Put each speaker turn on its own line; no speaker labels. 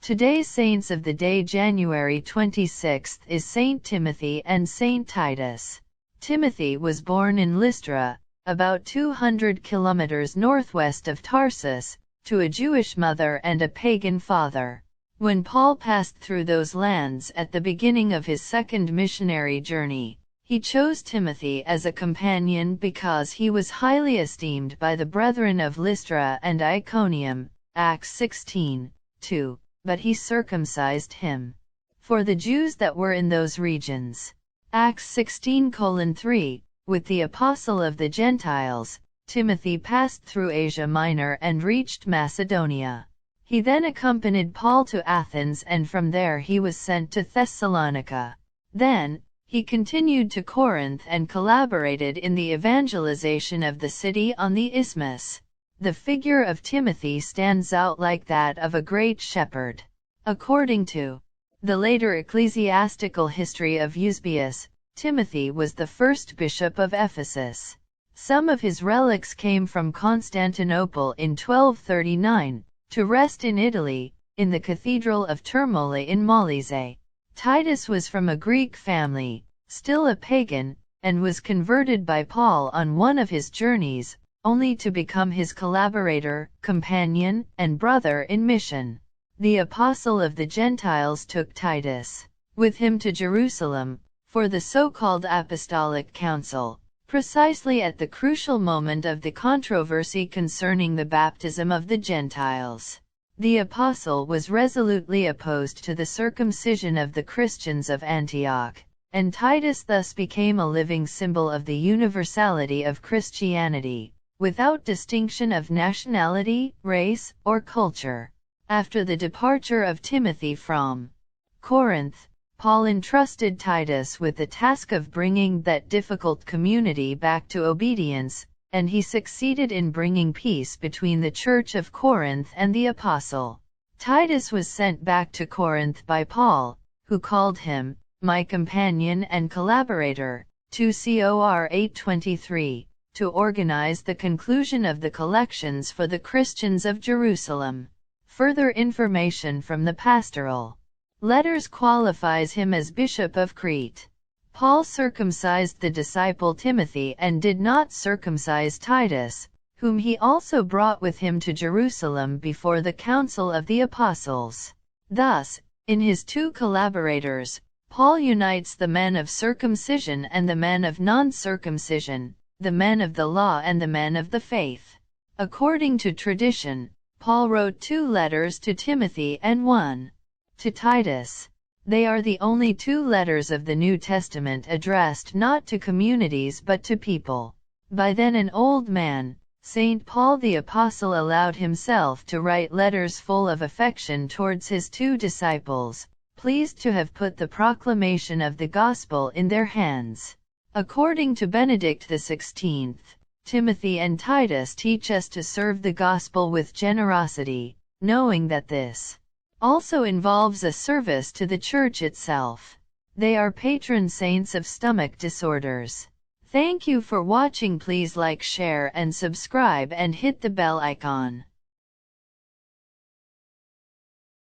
Today's saints of the day January 26 is Saint Timothy and Saint Titus. Timothy was born in Lystra, about 200 kilometers northwest of Tarsus, to a Jewish mother and a pagan father. When Paul passed through those lands at the beginning of his second missionary journey, he chose Timothy as a companion because he was highly esteemed by the brethren of Lystra and Iconium, Acts 16:2. But he circumcised him for the Jews that were in those regions. Acts 16:3. With the apostle of the Gentiles, Timothy passed through Asia Minor and reached Macedonia. He then accompanied Paul to Athens, and from there he was sent to Thessalonica. Then, he continued to Corinth and collaborated in the evangelization of the city on the Isthmus. The figure of Timothy stands out like that of a great shepherd. According to the later ecclesiastical history of Eusebius, Timothy was the first bishop of Ephesus. Some of his relics came from Constantinople in 1239, to rest in Italy, in the Cathedral of Termoli in Molise. Titus was from a Greek family, still a pagan, and was converted by Paul on one of his journeys, only to become his collaborator, companion, and brother in mission. The apostle of the Gentiles took Titus with him to Jerusalem, for the so-called Apostolic Council, precisely at the crucial moment of the controversy concerning the baptism of the Gentiles. The apostle was resolutely opposed to the circumcision of the Christians of Antioch, and Titus thus became a living symbol of the universality of Christianity, without distinction of nationality, race, or culture. After the departure of Timothy from Corinth, Paul entrusted Titus with the task of bringing that difficult community back to obedience, and he succeeded in bringing peace between the Church of Corinth and the apostle. Titus was sent back to Corinth by Paul, who called him, "my companion and collaborator," 2 Cor 8:23. To organize the conclusion of the collections for the Christians of Jerusalem. Further information from the pastoral letters qualifies him as Bishop of Crete. Paul circumcised the disciple Timothy and did not circumcise Titus, whom he also brought with him to Jerusalem before the Council of the Apostles. Thus, in his two collaborators, Paul unites the men of circumcision and the men of non-circumcision, the men of the law and the men of the faith. According to tradition, Paul wrote 2 letters to Timothy and 1 to Titus. They are the only 2 letters of the New Testament addressed not to communities but to people. By then an old man, St. Paul the Apostle allowed himself to write letters full of affection towards his 2 disciples, pleased to have put the proclamation of the gospel in their hands. According to Benedict XVI, Timothy and Titus teach us to serve the gospel with generosity, knowing that this also involves a service to the Church itself. They are patron saints of stomach disorders. Thank you for watching. Please like, share and subscribe and hit the bell icon.